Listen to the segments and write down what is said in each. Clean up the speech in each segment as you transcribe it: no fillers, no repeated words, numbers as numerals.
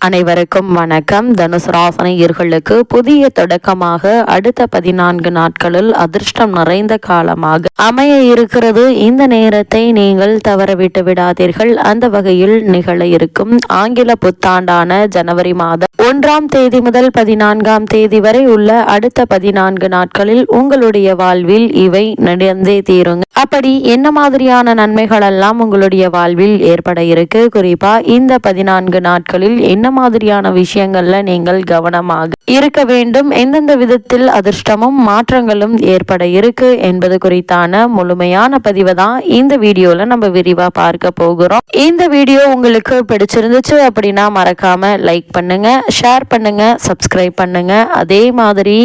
அனைவருக்கும் வணக்கம். தனுசு ராசினியர்களுக்கு புதிய தொடக்கமாக அடுத்த 14 நாட்களில் அதிர்ஷ்டம் நிறைந்த காலமாக அமைய இருக்கிறது. இந்த நேரத்தை நீங்கள் தவறவிட்டு விடாதீர்கள். அந்த வகையில் நிகழ இருக்கும் ஆங்கில புத்தாண்டான ஜனவரி மாதம் 1ஆம் தேதி முதல் 14ஆம் தேதி வரை உள்ள அடுத்த 14 நாட்களில் உங்களுடைய வாழ்வில் இவை நடந்தே தீருங்க. அப்படி என்ன மாதிரியான நன்மைகள் எல்லாம் உங்களுடைய வாழ்வில் ஏற்பட இருக்கு? குறிப்பா இந்த 14 நாட்களில் என்ன மாதிரியான விஷயங்கள்ல நீங்கள் கவனமாக இருக்க வேண்டும், எந்தெந்த விதத்தில் அதிர்ஷ்டமும் மாற்றங்களும் ஏற்பட இருக்கு என்பது குறித்தான முழுமையான பதிவை தான் இந்த வீடியோல நம்ம விரிவா பார்க்க போகிறோம். இந்த வீடியோ உங்களுக்கு பிடிச்சிருந்துச்சு அப்படின்னா மறக்காம லைக் பண்ணுங்க, ஷேர் பண்ணுங்க, சப்ஸ்கிரைப் பண்ணுங்க. அதே மாதிரி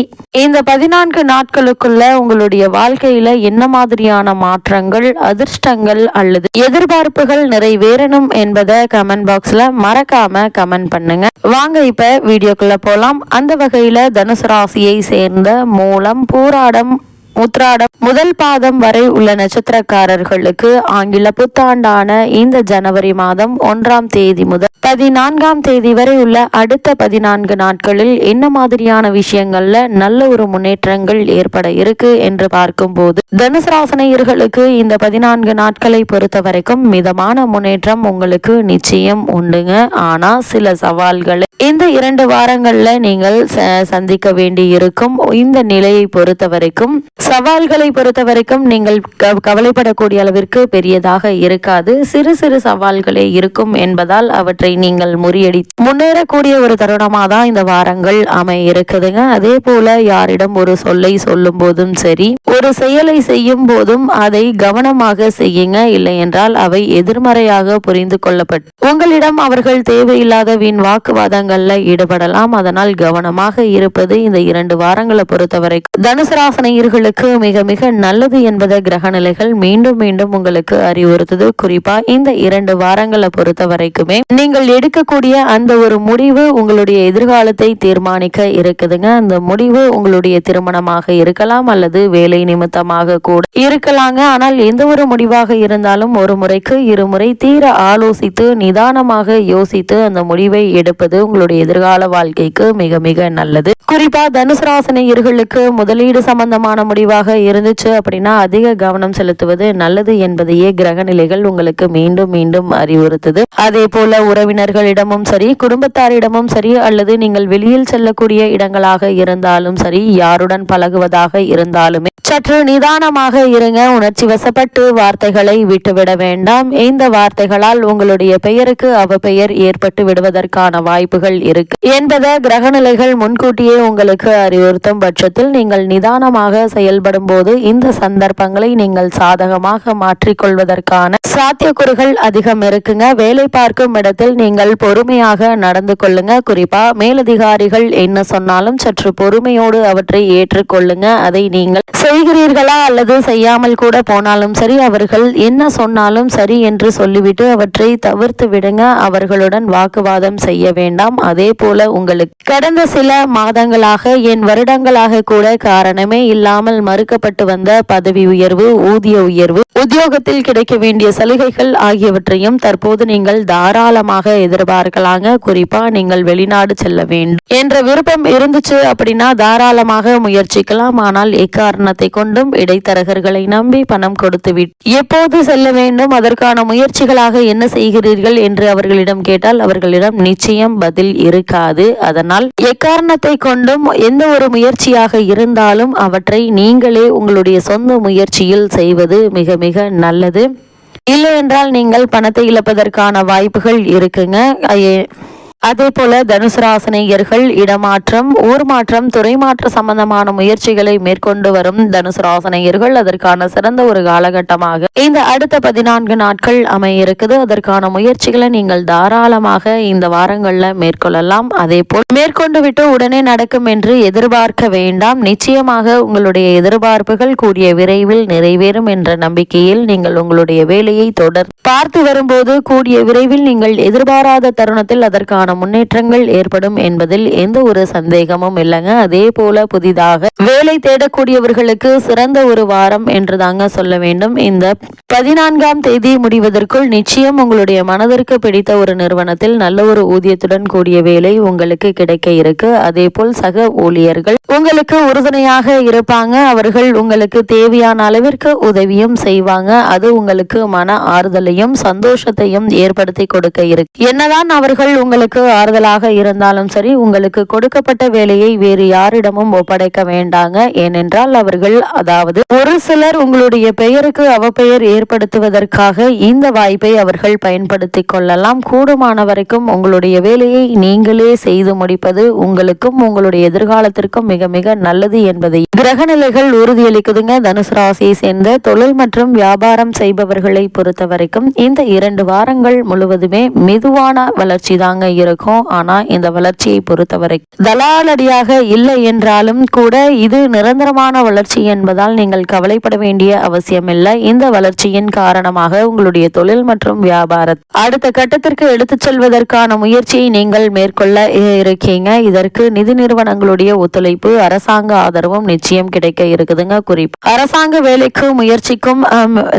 இந்த 14 நாட்களுக்குள்ள உங்களுடைய வாழ்க்கையில என்ன மாதிரியான மாற்றங்கள், அதிர்ஷ்டங்கள் அல்லது எதிர்பார்ப்புகள் நிறைவேறணும் என்பதை கமெண்ட் பாக்ஸ்ல மறக்காம கமெண்ட் பண்ணுங்க. வாங்க இப்ப வீடியோக்குள்ள போலாம். அந்த வகையில தனுசு ராசியை சேர்ந்த மூலம், பூராடம், உத்திராடம் முதல் பாதம் வரை உள்ள நட்சத்திரக்காரர்களுக்கு ஆங்கில புத்தாண்டான இந்த ஜனவரி மாதம் 1ஆம் தேதி முதல் 14ஆம் தேதி வரை உள்ள அடுத்த 14 நாட்களில் என்ன மாதிரியான விஷயங்கள்ல நல்ல ஒரு முன்னேற்றங்கள் ஏற்பட இருக்கு என்று பார்க்கும் போது தனுசு ராசினியர்களுக்கு இந்த 14 நாட்களை பொறுத்த வரைக்கும் மிதமான முன்னேற்றம் உங்களுக்கு நிச்சயம் உண்டுங்க. ஆனா சில சவால்களை இந்த 2 வாரங்கள்ல நீங்கள் சந்திக்க வேண்டி இருக்கும். இந்த நிலையை பொறுத்த வரைக்கும், சவால்களை பொறுத்த வரைக்கும் நீங்கள் கவலைப்படக்கூடிய அளவிற்கு பெரியதாக இருக்காது. சிறு சிறு சவால்களே இருக்கும் என்பதால் அவற்றை நீங்கள் முன்னேறக்கூடிய ஒரு தருணமாக தான் இந்த வாரங்கள் அமைய இருக்குதுங்க. அதே போல யாரிடம் ஒரு சொல்லை சொல்லும் போதும் சரி, ஒரு செயலை செய்யும் போதும் அதை கவனமாக செய்யுங்க. இல்லை என்றால் அவை எதிர்மறையாக புரிந்து கொள்ளப்பட்டு உங்களிடம் அவர்கள் தேவையில்லாத வீண் வாக்குவாதங்கள்ல ஈடுபடலாம். அதனால் கவனமாக இருப்பது இந்த 2 வாரங்களை பொறுத்தவரை தனுசு ராசினியர்களுக்கு மிக மிக நல்லது என்பதை கிரக நிலைகள் மீண்டும் மீண்டும் உங்களுக்கு அறிவுறுத்துது. குறிப்பா இந்த 2 வாரங்களை பொறுத்த வரைக்குமே நீங்கள் எடுக்கக்கூடிய அந்த ஒரு முடிவு உங்களுடைய எதிர்காலத்தை தீர்மானிக்க இருக்குதுங்க. அந்த முடிவு உங்களுடைய திருமணமாக இருக்கலாம் அல்லது வேலை நிமித்தமாக கூட இருக்கலாங்க. ஆனால் எந்த ஒரு முடிவாக இருந்தாலும் ஒரு முறைக்கு இருமுறை தீர ஆலோசித்து நிதானமாக யோசித்து அந்த முடிவை எடுப்பது உங்களுடைய எதிர்கால வாழ்க்கைக்கு மிக மிக நல்லது. குறிப்பா தனுசு ராசினியர்களுக்கு முதலீடு சம்பந்தமான முடிவாக இருந்துச்சு அப்படின்னா அதிக கவனம் செலுத்துவது நல்லது என்பதையே கிரக நிலைகள் உங்களுக்கு மீண்டும் மீண்டும் அறிவுறுத்துது. அதே போல உறவினர்களிடமும் சரி, குடும்பத்தாரிடமும் சரி, அல்லது நீங்கள் வெளியில் செல்லக்கூடிய இடங்களாக இருந்தாலும் சரி, யாருடன் பழகுவதாக இருந்தாலுமே சற்று நிதானமாக இருங்க. உணர்ச்சி வசப்பட்டு வார்த்தைகளை விட்டுவிட வேண்டாம். இந்த வார்த்தைகளால் உங்களுடைய பெயருக்கு அவப்பெயர் ஏற்பட்டு விடுவதற்கான வாய்ப்புகள் இருக்கு என்பதை கிரகநிலைகள் முன்கூட்டியே உங்களுக்கு அறிவுறுத்தும் பட்சத்தில் நீங்கள் நிதானமாக செயல்படும் போது இந்த சந்தர்ப்பங்களை நீங்கள் சாதகமாக மாற்றிக்கொள்வதற்கான சாத்தியக்கூறுகள் அதிகம் இருக்குங்க. வேலை பார்க்கும் இடத்தில் நீங்கள் பொறுமையாக நடந்து கொள்ளுங்க. குறிப்பா மேலதிகாரிகள் என்ன சொன்னாலும் சற்று பொறுமையோடு அவற்றை ஏற்றுக்கொள்ளுங்க. அதை நீங்கள் செய்கிறீர்களா அல்லது செய்யாமல் கூட போனாலும் சரி, அவர்கள் என்ன சொன்னாலும் சரி என்று சொல்லிவிட்டு அவற்றை தவிர்த்து விடுங்க. அவர்களுடன் வாக்குவாதம் செய்ய வேண்டாம். அதே போல உங்களுக்கு கடந்த சில மாதங்களாக என் வருடங்களாக கூட காரணமே இல்லாமல் மறுக்கப்பட்டு வந்த பதவி உயர்வு, ஊதிய உயர்வு, உத்தியோகத்தில் கிடைக்க வேண்டிய சலுகைகள் ஆகியவற்றையும் தற்போது நீங்கள் தாராளமாக எதிர்பார்க்கலாங்க. குறிப்பா நீங்கள் வெளிநாடு செல்ல வேண்டும் என்ற விருப்பம் இருந்துச்சு அப்படின்னா தாராளமாக முயற்சிக்கலாம். ஆனால் எக்காரணத்தை கொண்டும் இடைத்தரகர்களை நம்பி பணம் கொடுத்து விட்டு எப்போது செல்ல வேண்டும், அதற்கான முயற்சிகளாக என்ன செய்கிறீர்கள் என்று அவர்களிடம் கேட்டால் அவர்களிடம் நிச்சயம் பதில் இருக்காது. அதனால் எக்காரணத்தை கொண்டும் எந்த ஒரு முயற்சியாக இருந்தாலும் அவற்றை நீங்களே உங்களுடைய சொந்த முயற்சியில் செய்வது மிக மிக நல்லது. இல்லை என்றால் நீங்கள் பணத்தை இழப்பதற்கான வாய்ப்புகள் இருக்குங்க. அதே போல தனுசு ராசினியர்கள் இடமாற்றம், ஊர் மாற்றம், துறை மாற்ற சம்பந்தமான முயற்சிகளை மேற்கொண்டு வரும் தனுசு ராசினியர்கள் அதற்கான சிறந்த ஒரு காலகட்டமாக இந்த அடுத்த 14 நாட்கள் அமைய இருக்குது. அதற்கான முயற்சிகளை நீங்கள் தாராளமாக இந்த வாரங்கள்ல மேற்கொள்ளலாம். அதே போல் மேற்கொண்டு விட்டு உடனே நடக்கும் என்று எதிர்பார்க்க வேண்டாம். நிச்சயமாக உங்களுடைய எதிர்பார்ப்புகள் கூடிய விரைவில் நிறைவேறும் என்ற நம்பிக்கையில் நீங்கள் உங்களுடைய வேலையை தொடர் பார்த்து வரும்போது கூடிய விரைவில் நீங்கள் எதிர்பாராத தருணத்தில் அதற்கான அதற்கான முன்னேற்றங்கள் ஏற்படும் என்பதில் எந்த ஒரு சந்தேகமும் இல்லைங்க. அதே போல புதிதாக வேலை தேடக்கூடியவர்களுக்கு சிறந்த ஒரு வாரம் என்று தாங்க சொல்ல வேண்டும். இந்த 14ஆம் தேதி முடிவதற்குள் நிச்சயம் உங்களுடைய மனதிற்கு பிடித்த ஒரு நிறுவனத்தில் நல்ல ஒரு ஊதியத்துடன் கூடிய வேலை உங்களுக்கு கிடைக்க இருக்கு. அதே போல் சக ஊழியர்கள் உங்களுக்கு உறுதுணையாக இருப்பாங்க. அவர்கள் உங்களுக்கு தேவையான அளவிற்கு உதவியும் செய்வாங்க. அது உங்களுக்கு மன ஆறுதலையும் சந்தோஷத்தையும் ஏற்படுத்தி கொடுக்க இருக்கு. என்னதான் அவர்கள் உங்களுக்கு ஆறுதலாக இருந்தாலும் சரி, உங்களுக்கு கொடுக்கப்பட்ட வேலையை வேறு யாரிடமும் ஒப்படைக்க வேண்டாங்க. ஏனென்றால் அவர்கள், அதாவது ஒரு சிலர் உங்களுடைய பெயருக்கு அவப்பெயர் ஏற்படுத்துவதற்காக இந்த வாய்ப்பை அவர்கள் பயன்படுத்திக் கொள்ளலாம். கூடுமான வரைக்கும் உங்களுடைய வேலையை நீங்களே செய்து முடிப்பது உங்களுக்கும் உங்களுடைய எதிர்காலத்திற்கும் மிக மிக நல்லது என்பதை கிரகநிலைகள் உறுதியளிக்குதுங்க. தனுசு ராசியை சேர்ந்த தொழில் மற்றும் வியாபாரம் செய்பவர்களை பொறுத்த வரைக்கும் இந்த 2 வாரங்கள் முழுவதுமே மெதுவான வளர்ச்சி தாங்க இருக்கும். ஆனா இந்த வளர்ச்சியை பொறுத்தவரை தலாலடியாக இல்லை என்றாலும் கூட இது நிரந்தரமான வளர்ச்சி என்பதால் நீங்கள் கவலைப்பட வேண்டிய அவசியம் இல்லை. இந்த வளர்ச்சியின் காரணமாக உங்களுடைய தொழில் மற்றும் வியாபாரத்தை அடுத்த கட்டத்திற்கு எடுத்துச் செல்வதற்கான முயற்சியை நீங்கள் மேற்கொள்ள இருக்கீங்க. இதற்கு நிதி நிறுவனங்களுடைய ஒத்துழைப்பு, அரசாங்க ஆதரவும் நிச்சயம் கிடைக்க இருக்குதுங்க. குறிப்பு, அரசாங்க வேலைக்கு முயற்சிக்கும்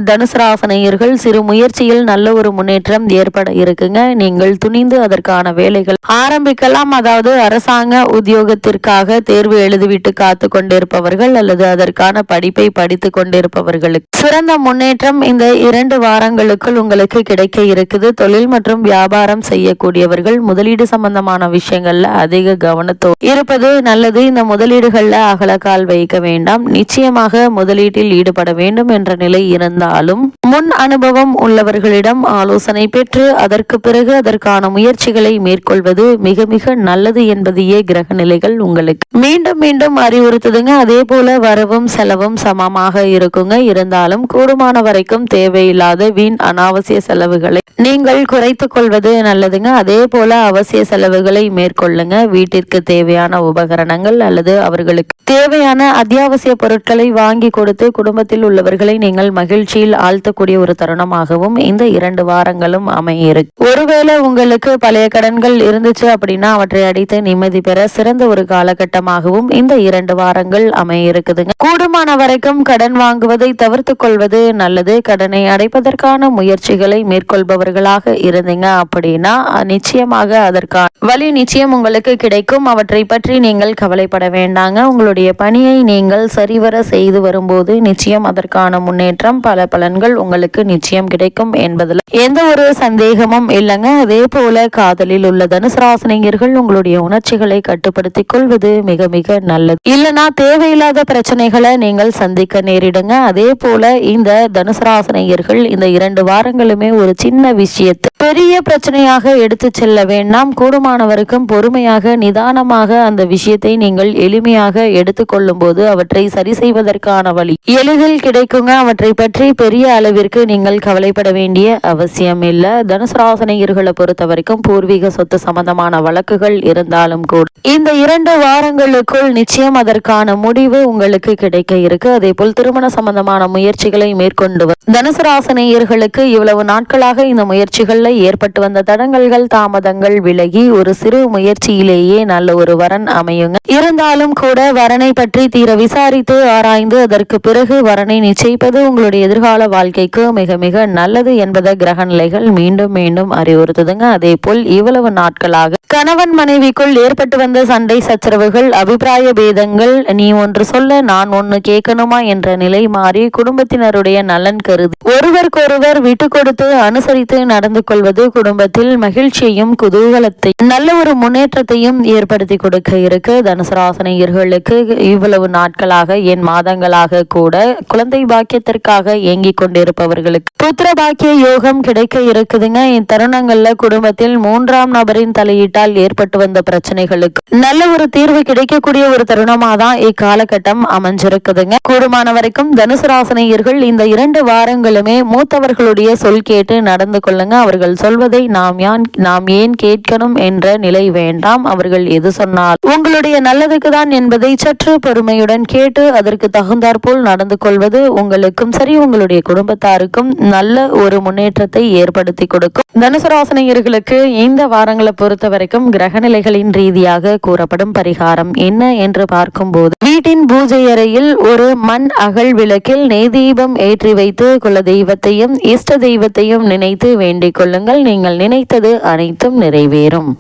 தனுசு ராசினியர்கள் சிறு முயற்சியில் நல்ல ஒரு முன்னேற்றம் ஏற்பட இருக்குங்க. நீங்கள் துணிந்து அதற்கான வேலைகள் ஆரம்பிக்கலாம். அதாவது அரசாங்க உத்தியோகத்திற்காக தேர்வு எழுதிவிட்டு காத்து கொண்டிருப்பவர்கள் அல்லது அதற்கான படிப்பை படித்து கொண்டிருப்பவர்களுக்கு சிறந்த முன்னேற்றம் இந்த 2 வாரங்களுக்குள் உங்களுக்கு கிடைக்க இருக்குது. தொழில் மற்றும் வியாபாரம் செய்யக்கூடியவர்கள் முதலீடு சம்பந்தமான விஷயங்கள்ல அதிக கவனத்தோடு இருப்பது நல்லது. இந்த முதலீடுகள்ல அகலக்கால் வைக்க வேண்டாம். நிச்சயமாக முதலீட்டில் ஈடுபட வேண்டும் என்ற நிலை இருந்தாலும் முன் அனுபவம் உள்ளவர்களிடம் ஆலோசனை பெற்று அதற்கு பிறகு அதற்கான முயற்சிகளை மேற்கொள்வது மிக மிக நல்லது என்பதையே கிரக நிலைகள் உங்களுக்கு மீண்டும் மீண்டும் அறிவுறுத்துதுங்க. அதே போல வரவும் செலவும் சமமாக இருக்குங்க. இருந்தாலும் கூடுமான வரைக்கும் தேவையில்லாத வீண் அனாவசிய செலவுகளை நீங்கள் குறைத்துக் கொள்வது நல்லதுங்க. அதே போல அவசிய செலவுகளை மேற்கொள்ளுங்க. வீட்டிற்கு தேவையான உபகரணங்கள் அல்லது அவர்களுக்கு தேவையான அத்தியாவசிய பொருட்களை வாங்கி கொடுத்து குடும்பத்தில் உள்ளவர்களை நீங்கள் மகிழ்ச்சியில் ஆழ்த்தக்கூடிய ஒரு தருணமாகவும் இந்த 2 வாரங்களும் அமையிருக்கு. ஒருவேளை உங்களுக்கு பழைய கடன்கள் இருந்துச்சு அப்படின்னா அவற்றை அடித்து நிம்மதி பெற சிறந்த ஒரு காலகட்டமாகவும் இந்த 2 வாரங்கள் அமையிருக்குதுங்க. கூடுமான வரைக்கும் கடன் வாங்குவதை தவிர்த்து கொள்வது நல்லது. கடனை அடைப்பதற்கான முயற்சிகளை மேற்கொள்பவர்களாக இருந்தீங்க அப்படின்னா நிச்சயமாக அதற்கான வழி நிச்சயம் உங்களுக்கு கிடைக்கும். அவற்றை பற்றி நீங்கள் கவலைப்பட வேண்டாங்க. உங்களுடைய பணியை நீங்கள் சரிவர செய்து வரும்போது நிச்சயம் அதற்கான முன்னேற்றம், பல பலன்கள் உங்களுக்கு நிச்சயம் கிடைக்கும் என்பதில் எந்த ஒரு சந்தேகமும் இல்லைங்க. அதே போல காதலில் உள்ள தனுசு ராசினியர்கள் உங்களுடைய உணர்ச்சிகளை கட்டுப்படுத்திக் கொள்வது மிக மிக நல்லது. இல்லனா தேவையில்லாத பிரச்சனைகளை நீங்கள் சந்திக்க நேரிடுங்க. அதே போல இந்த தனுசு ராசினியர்கள் இந்த 2 வாரங்களுமே ஒரு சின்ன விஷயத்தை பெரிய பிரச்சனையாக எடுத்து செல்ல வேண்டாம். கூடுமானவருக்கும் பொறுமையாக நிதானமாக அந்த விஷயத்தை நீங்கள் எளிமையாக எடுத்துக்கொள்ளும் போது அவற்றை சரி செய்வதற்கான வழி எளிதில் கிடைக்குங்க. அவற்றை பற்றி பெரிய அளவிற்கு நீங்கள் கவலைப்பட வேண்டிய அவசியம் இல்லை. தனுசு ராசினியர்களை பொறுத்த வரைக்கும் பூர்வீக சொத்து சம்பந்தமான வழக்குகள் இருந்தாலும் கூட இந்த 2 வாரங்களுக்குள் நிச்சயம் அதற்கான முடிவு உங்களுக்கு கிடைக்க இருக்கு. அதே போல் திருமண சம்பந்தமான முயற்சிகளை மேற்கொண்டு தனுசு ராசினியர்களுக்கு இவ்வளவு நாட்களாக இந்த முயற்சிகள்ல ஏற்பட்டு வந்த தடங்கல்கள், தாமதங்கள் விலகி ஒரு சிறு முயற்சியிலேயே நல்ல ஒரு வரன் அமையுங்க. இருந்தாலும் கூட வரனை பற்றி தீர விசாரித்து ஆராய்ந்து அதற்கு பிறகு வரனை நிச்சயிப்பது உங்களுடைய எதிர்கால வாழ்க்கைக்கு மிக மிக நல்லது என்பதை கிரக நிலைகள் மீண்டும் மீண்டும் அறிவுறுத்துதுங்க. அதே போல் இவ்வளவு நாட்களாக கணவன் மனைவிக்குள் ஏற்பட்டு வந்த சண்டை சச்சரவுகள், அபிப்பிராய பேதங்கள், நீ ஒன்று சொல்ல நான் ஒன்று கேட்கணுமா என்ற நிலை மாறி குடும்பத்தினருடைய நலன் கருதி ஒருவருக்கொருவர் விட்டு கொடுத்து அனுசரித்து நடந்து கொள்வது குடும்பத்தில் மகிழ்ச்சியையும் குதூகலத்தை நல்ல ஒரு முன்னேற்றத்தையும் ஏற்படுத்தி கொடுக்க இருக்கு. தனுசு ராசினியர்களுக்கு இவ்வளவு நாட்களாக என் மாதங்களாக கூட குழந்தை பாக்கியத்திற்காக ஏங்கிக் கொண்டிருப்பவர்களுக்கு புத்திர பாக்கிய யோகம் கிடைக்க இருக்குதுங்க. இத்தருணங்கள்ல குடும்பத்தில் 3ஆம் நபரின் தலையீட்டால் ஏற்பட்டு வந்த பிரச்சனைகளுக்கு நல்ல ஒரு தீர்வு கிடைக்கக்கூடிய ஒரு தருணமா தான் இக்காலகட்டம் அமைஞ்சிருக்குதுங்க. கூடுமான வரைக்கும் தனுசு ராசினியர்கள் இந்த 2 வாரங்களுமே மூத்தவர்களுடைய சொல் கேட்டு நடந்து கொள்ளுங்க. அவர்கள் சொல்வதை நாம் ஏன் கேட்கணும் என்ற நிலை வேண்டாம். அவர்கள் எது சொன்னால் உங்களுடைய நல்லதுக்கு தான் என்பதை சற்று பொறுமையுடன் கேட்டு அதற்கு தகுந்தாற்போல் நடந்து கொள்வது உங்களுக்கும் சரி உங்களுடைய குடும்பத்தாருக்கும் நல்ல ஒரு முன்னேற்றத்தை ஏற்படுத்தி கொடுக்கும். தனுசு ராசினியர்களுக்கு இந்த பரிகாரங்களை பொறுத்த வரைக்கும் கிரகநிலைகளின் ரீதியாக கூறப்படும் பரிகாரம் என்ன என்று பார்க்கும்போது, வீட்டின் பூஜை அறையில் ஒரு மண் அகல் விளக்கில் நெய் தீபம் ஏற்றி வைத்து குல தெய்வத்தையும் இஷ்ட தெய்வத்தையும் நினைத்து வேண்டிக் கொள்ளுங்கள். நீங்கள் நினைத்தது அனைத்தும் நிறைவேறும்.